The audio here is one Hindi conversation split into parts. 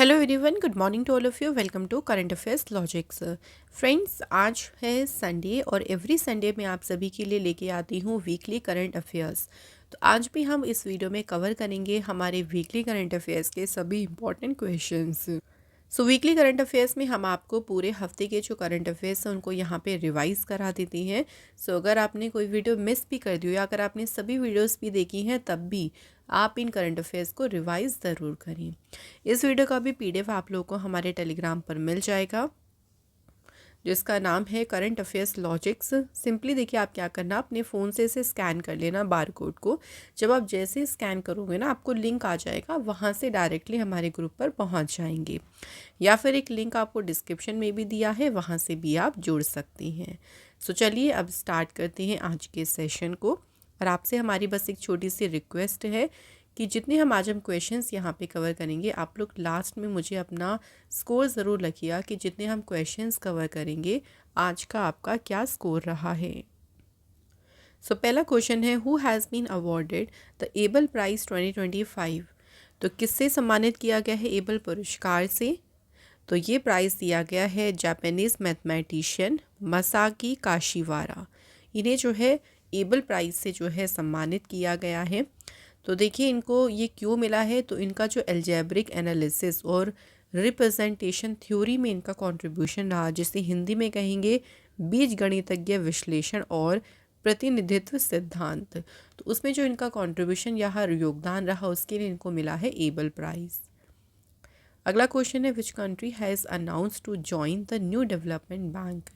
Hello everyone, good morning to all of you. Welcome to current affairs logics. Friends, आज है संडे और एवरी संडे मैं आप सभी के लिए लेके आती हूँ वीकली करंट अफेयर्स। तो आज भी हम इस वीडियो में कवर करेंगे हमारे वीकली करंट अफेयर्स के सभी important questions. Weekly current affairs में हम आपको पूरे हफ्ते के जो करंट अफेयर्स हैं उनको यहाँ पे रिवाइज़ करा देती हैं। अगर आपने कोई वीडियो मिस भी कर दी हो या अगर आपने सभी वीडियोस भी देखी हैं तब भी आप इन करंट अफेयर्स को रिवाइज़ ज़रूर करें। इस वीडियो का भी पीडीएफ आप लोगों को हमारे टेलीग्राम पर मिल जाएगा, जिसका नाम है करंट अफेयर्स लॉजिक्स। सिंपली देखिए, आप क्या करना, अपने फ़ोन से इसे स्कैन कर लेना बार कोड को। जब आप जैसे स्कैन करोगे ना, आपको लिंक आ जाएगा, वहाँ से डायरेक्टली हमारे ग्रुप पर पहुँच जाएंगे, या फिर एक लिंक आपको डिस्क्रिप्शन में भी दिया है, वहाँ से भी आप जुड़ सकती हैं। चलिए अब स्टार्ट करते हैं आज के सेशन को। और आपसे हमारी बस एक छोटी सी रिक्वेस्ट है कि जितने हम आज हम क्वेश्चंस यहाँ पे कवर करेंगे, आप लोग लास्ट में मुझे अपना स्कोर ज़रूर लिखिएगा कि जितने हम क्वेश्चंस कवर करेंगे आज का आपका क्या स्कोर रहा है। पहला क्वेश्चन है, who has been awarded the Abel prize 2025। तो किससे सम्मानित किया गया है एबल पुरस्कार से? तो ये प्राइज़ दिया गया है जापानीज़ मैथमेटिशियन मसाकी काशिवारा। इन्हें जो है एबल प्राइज़ से जो है सम्मानित किया गया है। तो देखिए, इनको ये क्यों मिला है, तो इनका जो एल्जेब्रिक एनालिसिस और रिप्रेजेंटेशन थ्योरी में इनका कंट्रीब्यूशन रहा, जिसे हिंदी में कहेंगे बीजगणितज्ञ विश्लेषण और प्रतिनिधित्व सिद्धांत। तो उसमें जो इनका कंट्रीब्यूशन या योगदान रहा, उसके लिए इनको मिला है एबल प्राइज़। अगला क्वेश्चन है, which country has announce to join the new development bank.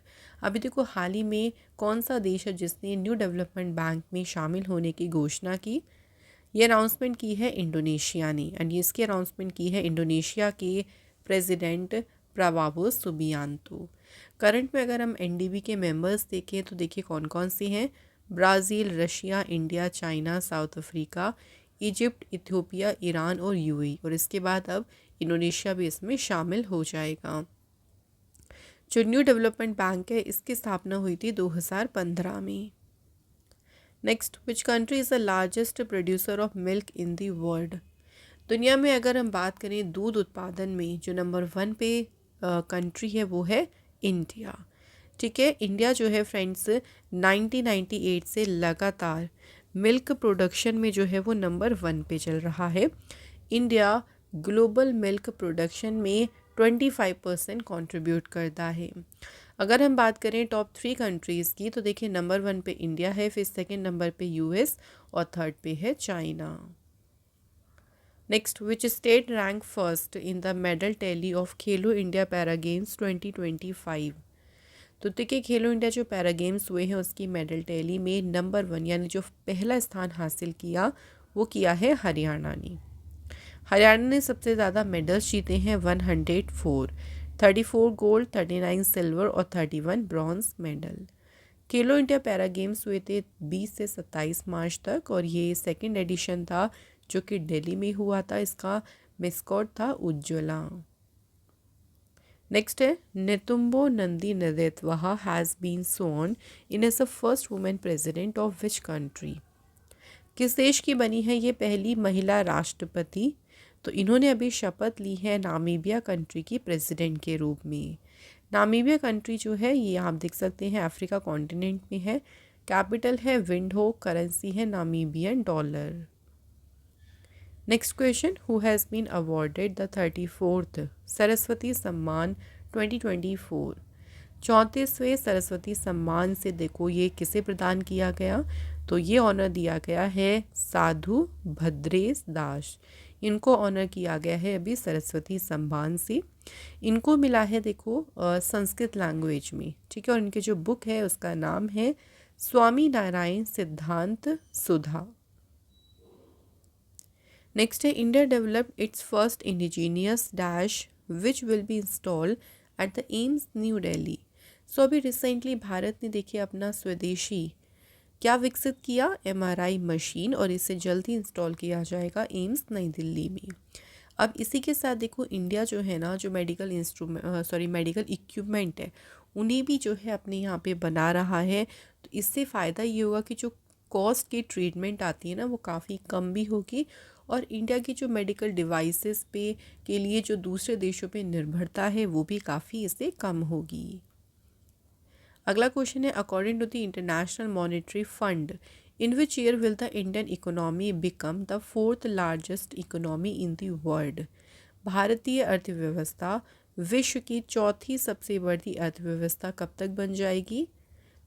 अभी देखो, हाल ही में कौन सा देश है जिसने न्यू डेवलपमेंट बैंक में शामिल होने की घोषणा की? ये अनाउंसमेंट की है इंडोनेशिया ने, एंड इसकी अनाउंसमेंट की है इंडोनेशिया के प्रेसिडेंट प्रबावो सुबियांतो। करंट में अगर हम एनडीबी के मेंबर्स देखें तो देखिए कौन कौन से हैं, Brazil, Russia, India, China, south Africa, Egypt, Ethiopia, Iran और यूएई। और इसके बाद अब इंडोनेशिया भी इसमें शामिल हो जाएगा। जो न्यू डेवलपमेंट बैंक है, इसकी स्थापना हुई थी 2015 में। Next, which country is the largest producer of milk in the world. दुनिया में अगर हम बात करें दूध उत्पादन में, जो नंबर 1 पे कंट्री है वो है इंडिया। ठीक है, इंडिया जो है फ्रेंड्स 1998 से लगातार मिल्क प्रोडक्शन में जो है वो नंबर 1 पे चल रहा है। इंडिया ग्लोबल मिल्क प्रोडक्शन में 25% कंट्रीब्यूट करता है। अगर हम बात करें टॉप 3 कंट्रीज़ की, तो देखिए नंबर 1 पे इंडिया है, फिर सेकंड नंबर पे यूएस और थर्ड पे है China. Next, which state rank first in the medal tally of Khelo India para games 2025। तो देखिए, खेलो इंडिया जो पैरा गेम्स हुए हैं उसकी मेडल टैली में नंबर 1 यानी जो पहला स्थान हासिल किया वो किया है हरियाणा ने। हरियाणा ने सबसे ज़्यादा मेडल्स जीते हैं 104, 34 गोल्ड, 39 सिल्वर और 31 ब्रॉन्ज मेडल। खेलो इंडिया पैरा गेम्स हुए थे 20 से 27 मार्च तक, और ये सेकंड एडिशन था जो कि दिल्ली में हुआ था। इसका मेस्कॉट था उज्ज्वला। नेक्स्ट है, Netumbo Nandi Ndaitwah has been sworn in as the first women president of which country. किस देश की बनी है ये पहली महिला राष्ट्रपति? तो इन्होंने अभी शपथ ली है नामीबिया कंट्री की प्रेसिडेंट के रूप में। नामीबिया कंट्री जो है ये आप देख सकते हैं अफ्रीका कॉन्टिनेंट में है। कैपिटल है विंडहोक, करेंसी है Namibian dollar. Next question, who has been awarded the 34th Saraswati Samman 2024। 34वें Saraswati सम्मान से देखो ये किसे प्रदान किया गया, तो ये ऑनर दिया गया है साधु भद्रेश दास। इनको ऑनर किया गया है अभी सरस्वती सम्मान से। इनको मिला है देखो संस्कृत लैंग्वेज में। ठीक है, और इनके जो बुक है उसका नाम है स्वामी नारायण सिद्धांत सुधा। नेक्स्ट है, India developed it's first indigenous dash which will be installed at the AIIMS new Delhi. अभी रिसेंटली भारत ने देखिए अपना स्वदेशी क्या विकसित किया, एमआरआई मशीन, और इसे जल्द ही इंस्टॉल किया जाएगा एम्स नई दिल्ली में। अब इसी के साथ देखो इंडिया जो है ना, जो मेडिकल इक्विपमेंट है उन्हें भी जो है अपने यहाँ पे बना रहा है। तो इससे फ़ायदा ये होगा कि जो कॉस्ट की ट्रीटमेंट आती है ना वो काफ़ी कम भी होगी, और इंडिया की जो मेडिकल डिवाइसेस पे के लिए जो दूसरे देशों पे निर्भरता है वो भी काफ़ी इससे कम होगी। अगला क्वेश्चन है, according to the international monetary fund in which year will the Indian economy become the fourth largest economy in the world. भारतीय अर्थव्यवस्था विश्व की चौथी सबसे बड़ी अर्थव्यवस्था कब तक बन जाएगी?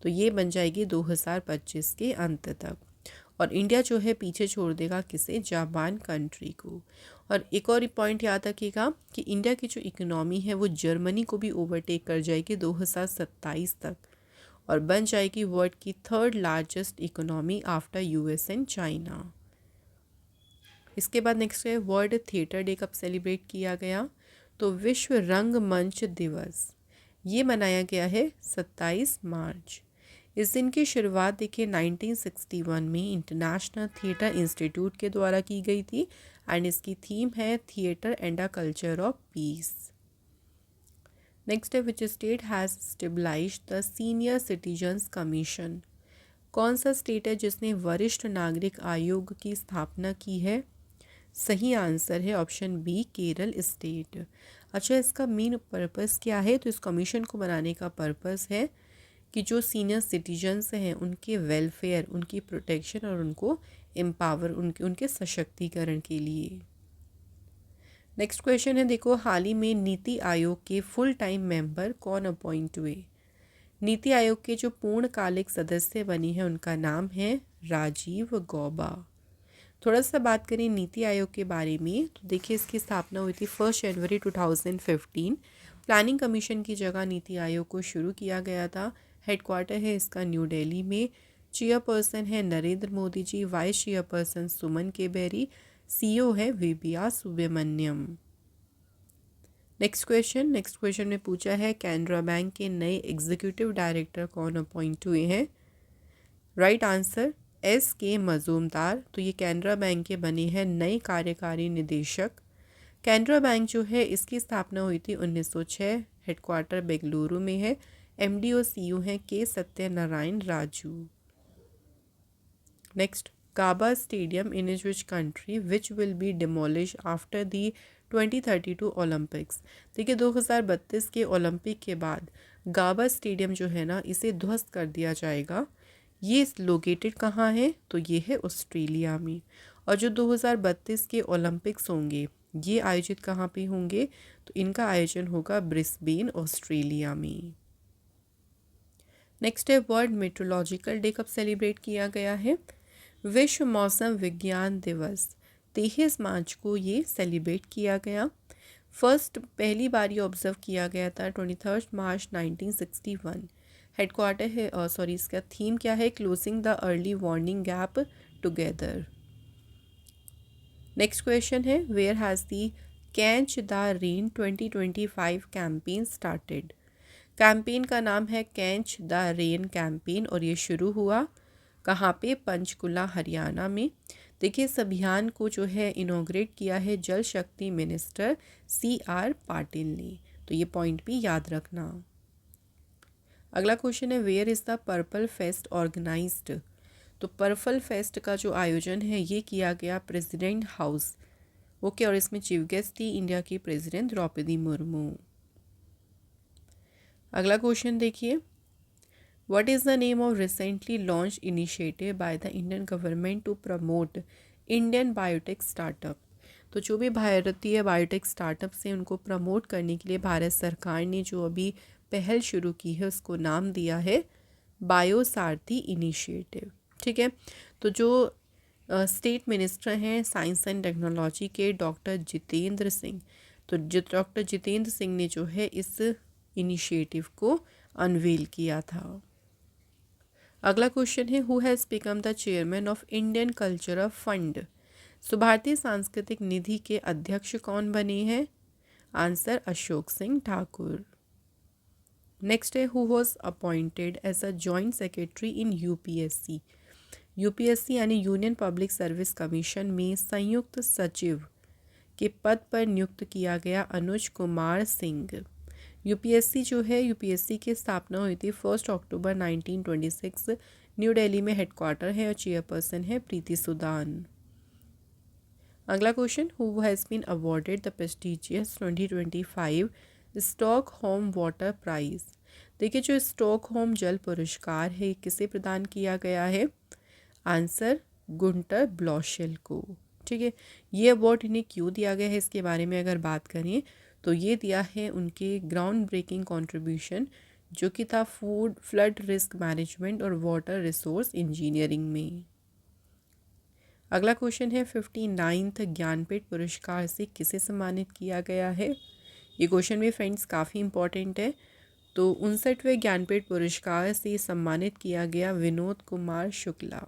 तो ये बन जाएगी 2025 के अंत तक। और इंडिया जो है पीछे छोड़ देगा किसे? जापान कंट्री को। और एक और पॉइंट याद रखिएगा कि इंडिया की जो इकोनॉमी है वो जर्मनी को भी ओवरटेक कर जाएगी 2027 तक और बन जाएगी वर्ल्ड की third largest economy after US and China. इसके बाद नेक्स्ट है, वर्ल्ड थिएटर डे कब सेलिब्रेट किया गया? तो विश्व रंगमंच दिवस ये मनाया गया है 27 मार्च। इस दिन की शुरुआत देखिए 1961 में इंटरनेशनल थिएटर इंस्टीट्यूट के द्वारा की गई थी एंड इसकी थीम है theatre and a culture of peace. Next है, which state has stabilised the senior citizens commission. कौन सा स्टेट है जिसने वरिष्ठ नागरिक आयोग की स्थापना की है? सही आंसर है ऑप्शन बी, केरल स्टेट। अच्छा, इसका मेन पर्पस क्या है? तो इस कमीशन को बनाने का पर्पस है कि जो सीनियर सिटीजन्स हैं उनके वेलफेयर, उनकी प्रोटेक्शन और उनको एम्पावर, उनके सशक्तिकरण के लिए। नेक्स्ट क्वेश्चन है, देखो हाल ही में नीति आयोग के फुल टाइम मेंबर कौन अपॉइंट हुए? नीति आयोग के जो पूर्णकालिक सदस्य बने हैं उनका नाम है राजीव गौबा। थोड़ा सा बात करें नीति आयोग के बारे में तो देखिए इसकी स्थापना हुई थी 1 जनवरी 2015। प्लानिंग कमीशन की जगह नीति आयोग को शुरू किया गया था। हेडक्वार्टर है इसका न्यू दिल्ली में। चेयरपर्सन है नरेंद्र मोदी जी, वाइस चेयरपर्सन सुमन केबेरी, सीईओ है वीबिया सुब्रमण्यम। नेक्स्ट क्वेश्चन में पूछा है, कैनरा बैंक के नए एग्जीक्यूटिव डायरेक्टर कौन अपॉइंट हुए हैं? Right answer SK Majumdar. तो ये कैनरा बैंक के बने हैं नए कार्यकारी निदेशक। कैनरा बैंक जो है इसकी स्थापना हुई थी 1906। हेडक्वार्टर बेंगलुरु में है। MD और CEO हैं K Satyanarayana Raju. Next, Gabba stadium in which country which will be demolish after the 2032 Olympics. देखिए 2032 के ओलंपिक के बाद गाबा स्टेडियम जो है ना इसे ध्वस्त कर दिया जाएगा। ये लोकेटेड कहाँ है? तो ये है ऑस्ट्रेलिया में। और जो 2032 के ओलंपिक्स होंगे ये आयोजित कहाँ पे होंगे? तो इनका आयोजन होगा ब्रिस्बेन ऑस्ट्रेलिया में। नेक्स्ट है, वर्ल्ड मेट्रोलॉजिकल डे कब सेलिब्रेट किया गया है? विश्व मौसम विज्ञान दिवस 23 मार्च को ये सेलिब्रेट किया गया। पहली बार ये ऑब्जर्व किया गया था 23 मार्च 1961। हेडक्वार्टर है इसका थीम क्या है? Closing the early warning gap together. Next question है, where has the catch the rain 2025 campaign started. Campaign का नाम है कैच द रेन कैंपेन और ये शुरू हुआ कहाँ पे? पंचकुला हरियाणा में। देखिए इस अभियान को जो है इनॉग्रेट किया है जल शक्ति मिनिस्टर CR पाटिल ने। तो ये पॉइंट भी याद रखना। अगला क्वेश्चन है, where is the purple fest organized. तो पर्पल फेस्ट का जो आयोजन है ये किया गया प्रेसिडेंट हाउस। ओके, और इसमें चीफ गेस्ट थी इंडिया की प्रेसिडेंट द्रौपदी मुर्मू। अगला क्वेश्चन देखिए, what is the name of recently launch initiative by the Indian government to promote Indian biotech startup. तो जो भी भारतीय बायोटेक स्टार्टअप्स हैं उनको प्रमोट करने के लिए भारत सरकार ने जो अभी पहल शुरू की है उसको नाम दिया है बायोसारथी इनिशिएटिव। ठीक है, तो जो स्टेट मिनिस्टर हैं साइंस एंड टेक्नोलॉजी के डॉक्टर जितेंद्र सिंह, तो डॉक्टर जितेंद्र सिंह ने जो है इस इनिशिएटिव को अनवील किया था। अगला क्वेश्चन है, who has become the chairman of Indian cultural fund. So भारतीय सांस्कृतिक निधि के अध्यक्ष कौन बने हैं? आंसर अशोक सिंह ठाकुर। नेक्स्ट है, who was appointed as a joint secretary in UPSC। UPSC यानी यूनियन पब्लिक सर्विस कमीशन में संयुक्त सचिव के पद पर नियुक्त किया गया अनुज कुमार सिंह। UPSC जो है UPSC की स्थापना हुई थी 1 अक्टूबर 1926। न्यू दिल्ली में हेडक्वार्टर है और चेयरपर्सन है प्रीति सुदान। अगला question, who has been awarded the prestigious 2025 Stockholm water prize. देखिए, जो स्टॉकहोम जल पुरस्कार है किसे प्रदान किया गया है? आंसर, गुंटर ब्लॉशेल को। ठीक है, ये अवार्ड इन्हें क्यों दिया गया है इसके बारे में अगर बात करें तो ये दिया है उनके ग्राउंड ब्रेकिंग कंट्रीब्यूशन जो कि था फूड फ्लड रिस्क मैनेजमेंट और वाटर रिसोर्स इंजीनियरिंग में। अगला क्वेश्चन है, 59th ज्ञानपीठ पुरस्कार से किसे सम्मानित किया गया है? ये क्वेश्चन भी फ्रेंड्स काफ़ी इंपॉर्टेंट है। तो 59वें ज्ञानपीठ पुरस्कार से सम्मानित किया गया विनोद कुमार शुक्ला।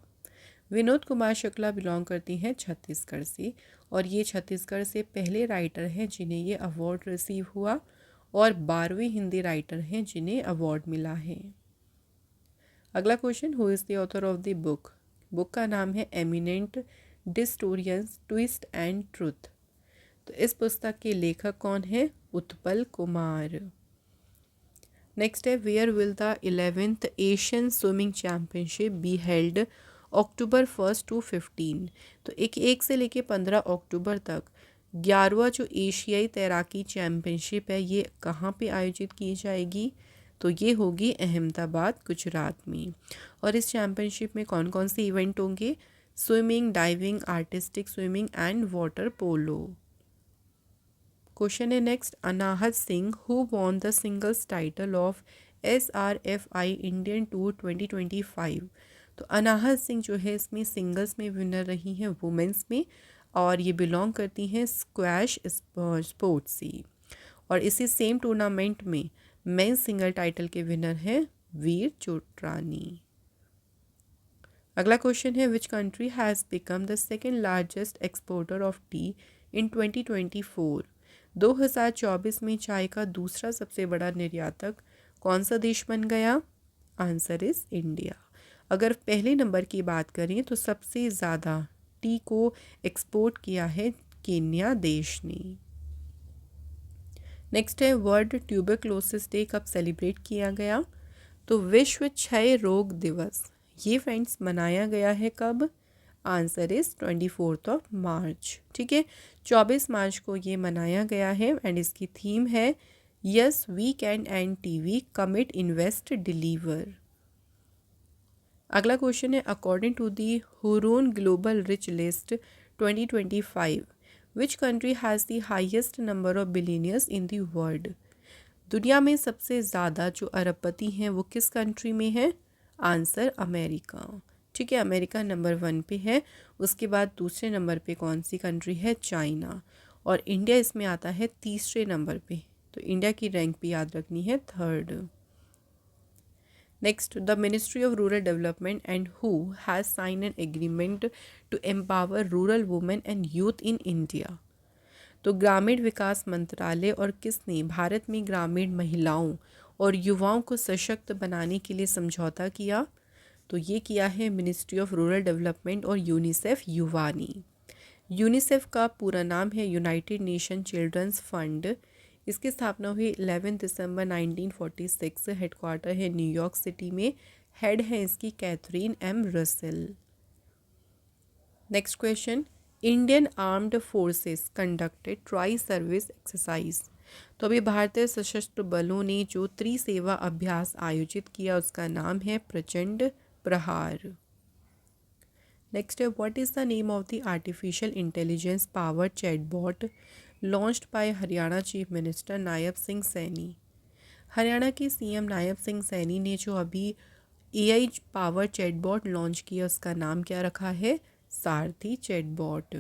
विनोद कुमार शुक्ला बिलोंग करती हैं छत्तीसगढ़ से और ये छत्तीसगढ़ से पहले राइटर हैं जिन्हें ये अवार्ड रिसीव हुआ और 12वें हिंदी राइटर हैं जिन्हें अवार्ड मिला है। अगला question, who is the author of the book? Book का नाम है eminent distortians twist and truth. तो इस पुस्तक के लेखक कौन है? उत्पल कुमार। नेक्स्ट है, where will the 11th Asian swimming championship be held October 1 to 15। तो एक से लेके 15 अक्टूबर तक 11वां जो एशियाई तैराकी चैम्पियनशिप है ये कहाँ पे आयोजित की जाएगी? तो ये होगी अहमदाबाद गुजरात में। और इस चैम्पियनशिप में कौन कौन से इवेंट होंगे? Swimming, diving, artistic swimming and water polo. Question है next, Anahat Singh who won the singles title of SRFI Indian tour 2025। तो अनाहत सिंह जो है इसमें सिंगल्स में विनर रही हैं वुमेंस में और ये बिलोंग करती हैं स्क्वैश स्पोर्ट्स से। और इसी सेम टूर्नामेंट में मेंस सिंगल टाइटल के विनर हैं वीर चोटरानी। अगला क्वेश्चन है, which country has become the second largest exporter of tea in 2024। 2024 में चाय का दूसरा सबसे बड़ा निर्यातक कौन सा देश बन गया? Answer is India. अगर पहले नंबर की बात करें तो सबसे ज़्यादा टी को एक्सपोर्ट किया है केन्या देश ने। नेक्स्ट है, वर्ल्ड ट्यूबरक्लोसिस डे कब सेलिब्रेट किया गया? तो विश्व क्षय रोग दिवस ये फ्रेंड्स मनाया गया है कब? आंसर इज 24 मार्च। ठीक है, 24 मार्च को ये मनाया गया है एंड इसकी थीम है yes we can and TV commit invest deliver. अगला क्वेश्चन है, according to the Hurun global rich list 2025 which country has the highest number of billionaires in the world. दुनिया में सबसे ज़्यादा जो अरबपति हैं वो किस कंट्री में है? Answer America. ठीक है, अमेरिका नंबर 1 पे है। उसके बाद दूसरे नंबर पे कौन सी कंट्री है? चाइना। और इंडिया इसमें आता है तीसरे नंबर पे। तो इंडिया की रैंक भी याद रखनी है 3rd। Next, the ministry of rural development and who has sign an agreement to empower rural women and youth in India. तो ग्रामीण विकास मंत्रालय और किसने भारत में ग्रामीण महिलाओं और युवाओं को सशक्त बनाने के लिए समझौता किया? तो ये किया है मिनिस्ट्री ऑफ रूरल डेवलपमेंट और यूनिसेफ युवा ने। यूनिसेफ का पूरा नाम है यूनाइटेड नेशन चिल्ड्रंस फंड। इसकी स्थापना हुई 11 दिसंबर 1946। हेडक्वार्टर है न्यूयॉर्क सिटी में। हेड है इसकी Catherine M Russell. Next question, Indian armed forces conducted tri service exercise. तो अभी भारतीय सशस्त्र बलों ने जो त्रिसेवा अभ्यास आयोजित किया उसका नाम है प्रचंड प्रहार। नेक्स्ट है, what is the name of the artificial intelligence power chatbot launched by Haryana chief minister Nayab Singh Saini. Haryana के सीएम नायब सिंह सैनी ने जो अभी AI पावर चैटबॉट लॉन्च किया उसका नाम क्या रखा है? सारथी चैटबॉट।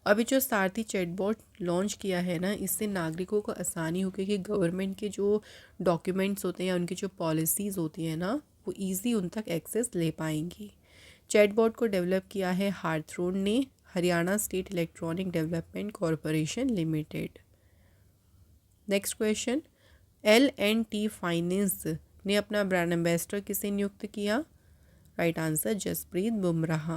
अभी जो सारथी चैटबॉट लॉन्च किया है ना, इससे नागरिकों को आसानी होगी कि गवर्नमेंट के जो डॉक्यूमेंट्स होते हैं, उनकी जो पॉलिसीज़ होती हैं ना, वो ईजी उन तक एक्सेस ले पाएंगी। चैटबॉट को डेवलप किया है हार्थ्रोन ने, Haryana state electronic development corporation limited. Next question, L&T finance ने अपना ब्रांड एम्बेसडर किसे नियुक्त किया? Right answer, Jasprit Bumrah.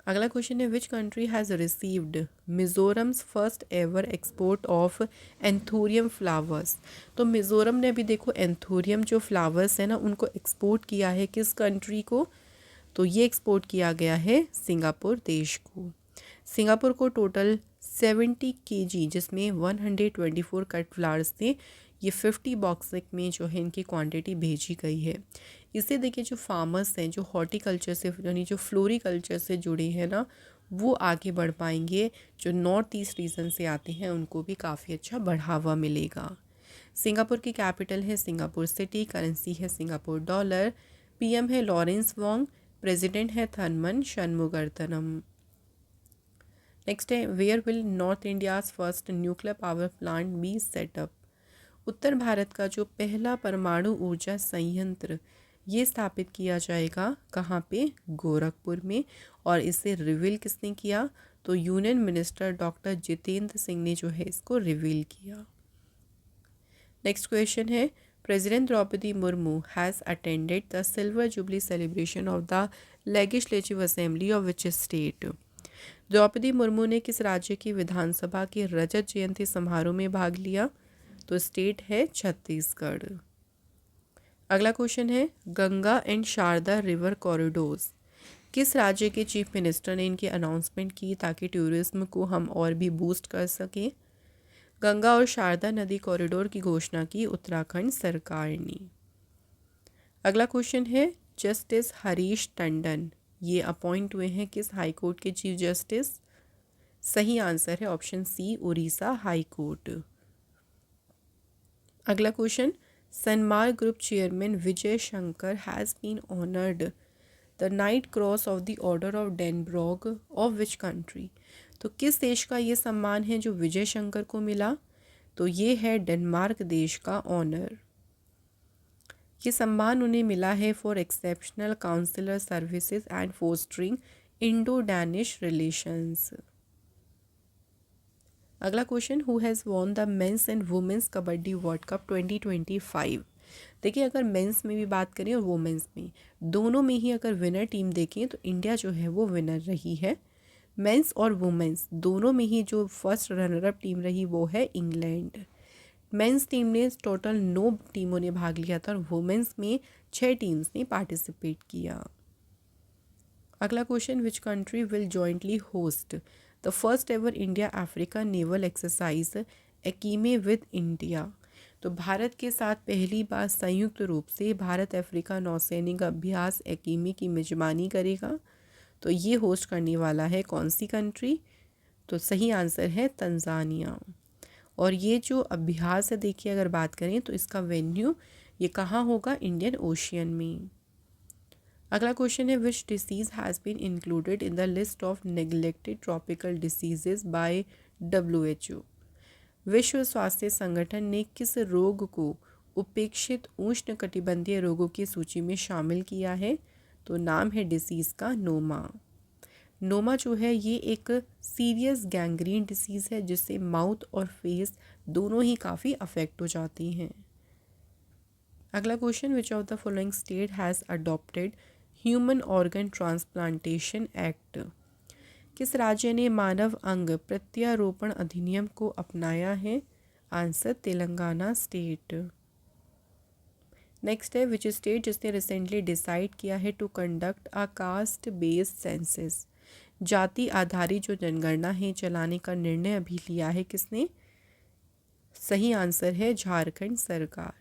अगला क्वेश्चन है, which country has received Mizoram's first ever export of anthurium flowers. तो मिज़ोरम ने अभी देखो एंथोरियम जो फ्लावर्स है ना उनको एक्सपोर्ट किया है किस कंट्री को? तो ये एक्सपोर्ट किया गया है सिंगापुर देश को। सिंगापुर को टोटल 70 kg जिसमें 124 कट फ्लावर्स थे, ये 50 बॉक्स में जो है इनकी क्वांटिटी भेजी गई है। इससे देखिए जो फार्मर्स हैं, जो हॉर्टिकल्चर से यानी जो फ्लोरिकल्चर से जुड़े हैं ना, वो आगे बढ़ पाएंगे। जो नॉर्थ ईस्ट रीजन से आते हैं उनको भी काफ़ी अच्छा बढ़ावा मिलेगा। सिंगापुर की कैपिटल है सिंगापुर सिटी, करेंसी है सिंगापुर डॉलर, पीएम है लॉरेंस वोंग, प्रेसिडेंट है थनमन शनमुगरतनम। नेक्स्ट है where will north India's first nuclear power plant be set up. उत्तर भारत का जो पहला परमाणु ऊर्जा संयंत्र ये स्थापित किया जाएगा कहाँ पे? गोरखपुर में। और इसे रिवील किसने किया? तो union minister doctor Jitendra Singh ने जो है इसको रिवील किया। नेक्स्ट क्वेश्चन है president Draupadi Murmu has attended the silver jubilee celebration of the legislative assembly of which state. Draupadi Murmu ने किस राज्य की विधानसभा के रजत जयंती समारोह में भाग लिया? तो स्टेट है छत्तीसगढ़। अगला क्वेश्चन है Ganga and Sharda river corridors किस राज्य के चीफ मिनिस्टर ने इनकी अनाउंसमेंट की ताकि टूरिज्म को हम और भी बूस्ट कर सकें? गंगा और शारदा नदी कॉरिडोर की घोषणा की उत्तराखंड सरकार ने। अगला क्वेश्चन है जस्टिस हरीश टंडन ये अपॉइंट हुए हैं किस हाई कोर्ट के चीफ जस्टिस? सही आंसर है option C Orissa high court. अगला question Sanmar group chairman Vijay Shankar has been honoured the knight cross of the order of Dannebrog of which country. तो किस देश का ये सम्मान है जो विजय शंकर को मिला? तो ये है डेनमार्क देश का ऑनर। ये सम्मान उन्हें मिला है for exceptional consular services and fostering Indo Danish relations. अगला question who has won the men's and women's kabaddi world cup 2025। देखिए अगर मेंस में भी बात करें और वुमेंस में, दोनों में ही अगर विनर टीम देखें तो इंडिया जो है वो विनर रही है। मेंस और वुमेंस दोनों में ही जो फर्स्ट रनर अप टीम रही वो है इंग्लैंड। मेंस टीम ने टोटल 9 टीमों ने भाग लिया था और वुमेंस में 6 टीम्स ने पार्टिसिपेट किया। अगला question which country will jointly host the first ever India Africa naval exercise AIKEYME with India. तो भारत के साथ पहली बार संयुक्त रूप से भारत अफ्रीका नौसैनिक अभ्यास एकीमे की मेजबानी करेगा। तो ये होस्ट करने वाला है कौन सी कंट्री? तो सही आंसर है तंजानिया। और ये जो अभ्यास है देखिए अगर बात करें तो इसका वेन्यू ये कहाँ होगा? इंडियन ओशियन में। अगला क्वेश्चन है which disease has been included in the list of neglected tropical diseases by WHO। विश्व स्वास्थ्य संगठन ने किस रोग को उपेक्षित उष्णकटिबंधीय रोगों की सूची में शामिल किया है? तो नाम है डिसीज़ का नोमा। नोमा जो है ये एक सीरियस गैंग्रीन डिसीज़ है जिससे माउथ और फेस दोनों ही काफ़ी अफेक्ट हो जाती हैं। अगला question which of the following state has adopted human organ transplantation act. किस राज्य ने मानव अंग प्रत्यारोपण अधिनियम को अपनाया है? Answer Telangana state. नेक्स्ट है विच स्टेट जिसने रिसेंटली डिसाइड किया है to conduct a caste based census. जाति आधारित जो जनगणना है चलाने का निर्णय अभी लिया है किसने? सही आंसर है झारखंड सरकार।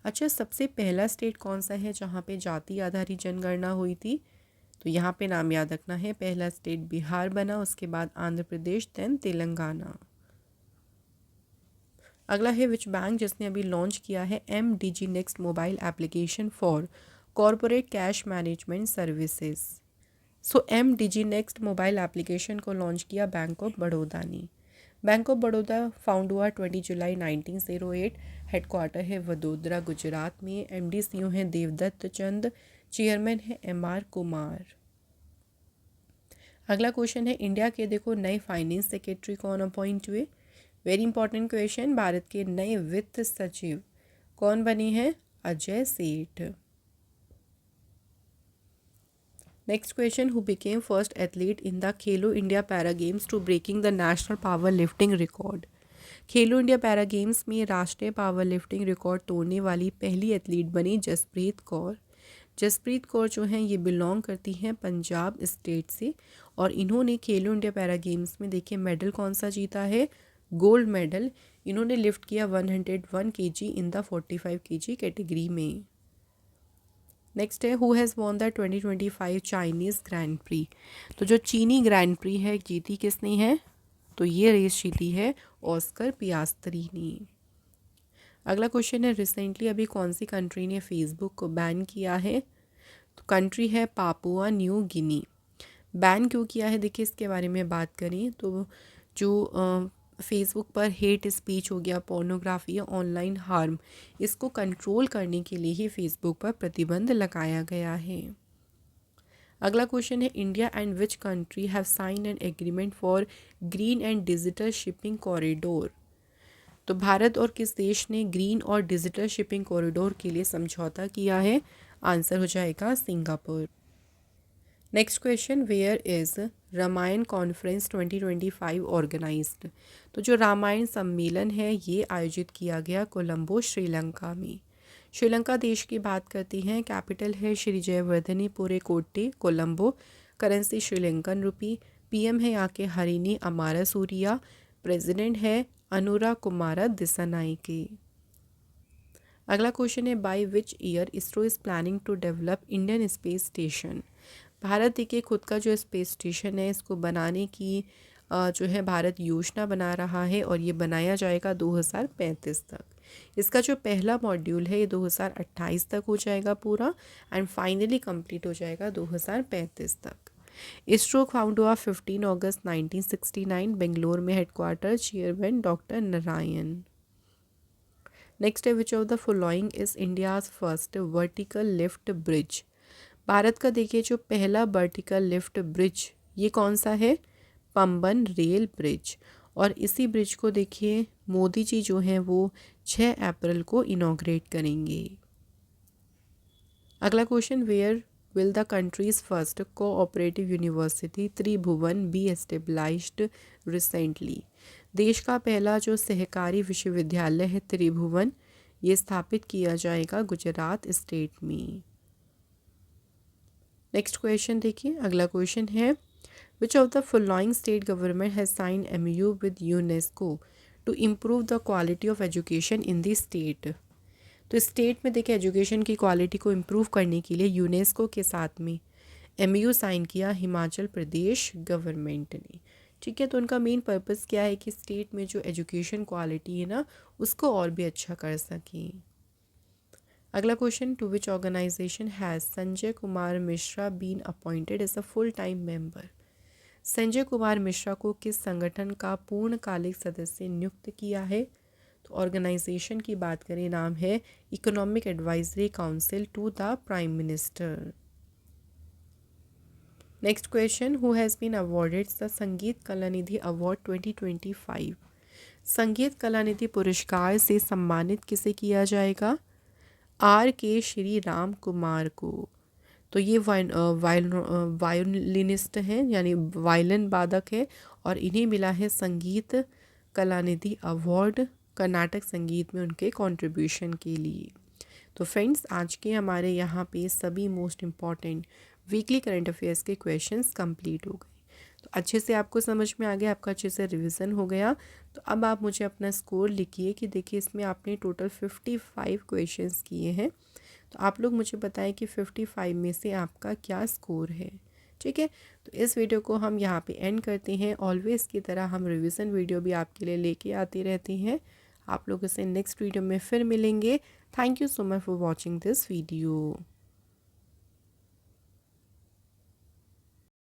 अच्छा सबसे पहला स्टेट कौन सा है जहाँ पे जाति आधारित जनगणना हुई थी? तो यहाँ पे नाम याद रखना है, पहला स्टेट बिहार बना, उसके बाद आंध्र प्रदेश, देन तेलंगाना। अगला है विच बैंक जिसने अभी लॉन्च किया है MDG next mobile application for corporate cash management services. So MDG next mobile application को लॉन्च किया बैंक ऑफ बड़ौदा ने। बैंक ऑफ बड़ौदा फाउंड हुआ 20 जुलाई 1908। हेडक्वार्टर है वडोदरा गुजरात में। MD CEO हैं देवदत्त चंद, चेयरमैन है MR कुमार। अगला क्वेश्चन है इंडिया के देखो नए फाइनेंस सेक्रेटरी कौन अपॉइंट हुए? Very important question. भारत के नए वित्त सचिव कौन बने हैं? Ajay Seth. Next question who became first athlete in the Khelo India para games to breaking the national power lifting record. Khelo India para games में राष्ट्रीय पावर लिफ्टिंग रिकॉर्ड तोड़ने वाली पहली एथलीट बनी जसप्रीत कौर। जसप्रीत कौर जो हैं ये बिलोंग करती हैं पंजाब स्टेट से और इन्होंने खेलो इंडिया पैरा गेम्स में देखिए मेडल कौन सा जीता है, गोल्ड मेडल। इन्होंने लिफ्ट किया 101 kg in the 45 kg category में। नेक्स्ट है who has won the 2025 Chinese grand pre. तो जो चीनी ग्रैंड प्री है जीती किसने है, तो ये रेस जीती है ऑस्कर पियास्त्री ने। अगला क्वेश्चन है रिसेंटली अभी कौन सी कंट्री ने फेसबुक को बैन किया है, तो कंट्री है पापुआ न्यू गिनी। बैन क्यों किया है देखिए इसके बारे में बात करें तो जो फेसबुक पर हेट स्पीच हो गया, पोर्नोग्राफी या ऑनलाइन हार्म, इसको कंट्रोल करने के लिए ही फेसबुक पर प्रतिबंध लगाया गया है। अगला क्वेश्चन है India and which country have sign an agreement for green and digital shipping corridor. तो भारत और किस देश ने ग्रीन और डिजिटल शिपिंग कॉरिडोर के लिए समझौता किया है, आंसर हो जाएगा Singapore. Next question where is Ramayana conference 2025 organized. तो जो रामायण सम्मेलन है ये आयोजित किया गया कोलंबो श्रीलंका में। श्रीलंका देश की बात करती हैं, कैपिटल है श्री जयवर्धनेपुरे कोट्टे कोलंबो, करेंसी श्रीलंकन रुपी, पीएम है यहाँ के हरिनी अमारा सूरिया, प्रेसिडेंट है अनुरा कुमारा दिसानाइके। अगला क्वेश्चन है by which year ISRO is planning to develop Indian space station. Bharat देखिए खुद का जो स्पेस स्टेशन है इसको बनाने की जो है भारत योजना बना रहा है और ये बनाया जाएगा 2035 तक। इसका जो पहला मॉड्यूल है ये 2028 तक हो जाएगा पूरा एंड फाइनली कंप्लीट हो जाएगा 2035 तक। इसरो फाउंड हुआ 15 अगस्त 1969, बेंगलोर में headquarter, chairman doctor Narayan. Next है which of the following is India's first vertical lift bridge. भारत का देखिए जो पहला वर्टिकल लिफ्ट ब्रिज ये कौन सा है, पंबन रेल ब्रिज, और इसी ब्रिज को देखिए मोदी जी जो हैं वो 6 अप्रैल को इनॉग्रेट करेंगे। अगला question where will the countries first cooperative university Tribhuvan be established recently. देश का पहला जो सहकारी विश्वविद्यालय है त्रिभुवन ये स्थापित किया जाएगा गुजरात स्टेट में। नेक्स्ट क्वेश्चन देखिए अगला क्वेश्चन है which of the following state government has sign MOU with UNESCO to improve the quality of education in the state. तो स्टेट में देखिए एजुकेशन की क्वालिटी को इम्प्रूव करने के लिए यूनेस्को के साथ में MOU साइन किया हिमाचल प्रदेश गवर्नमेंट ने। ठीक है, तो उनका मेन पर्पस क्या है कि स्टेट में जो एजुकेशन क्वालिटी है ना उसको और भी अच्छा कर सकें। अगला question to which organization has Sanjay Kumar Mishra been appointed as a full time member. Sanjay Kumar Mishra को किस संगठन का पूर्णकालिक सदस्य नियुक्त किया है, तो ऑर्गेनाइजेशन की बात करें नाम है economic advisory council to the prime minister. Next question who has been awarded the Sangeet Kalanidhi award 2025। संगीत कलानिधि पुरस्कार से सम्मानित किसे किया जाएगा, RK श्री राम कुमार को। तो ये वायोलिनिस्ट हैं यानी वायलिन वादक है और इन्हें मिला है संगीत कलानिधि अवार्ड कर्नाटक संगीत में उनके कंट्रीब्यूशन के लिए। तो फ्रेंड्स आज के हमारे यहाँ पे सभी most important weekly current affairs के क्वेश्चंस कंप्लीट हो गए। तो अच्छे से आपको समझ में आ गया, आपका अच्छे से रिवीजन हो गया। तो अब आप मुझे अपना स्कोर लिखिए कि देखिए इसमें आपने टोटल 55 क्वेश्चंस किए हैं। तो आप लोग मुझे बताएं कि 55 में से आपका क्या स्कोर है। ठीक है, तो इस वीडियो को हम यहाँ पे एंड करते हैं। ऑलवेज़ की तरह हम रिवीजन वीडियो भी आपके लिए लेके आते रहते हैं। आप लोगों से नेक्स्ट वीडियो में फिर मिलेंगे। Thank you so much for watching this video.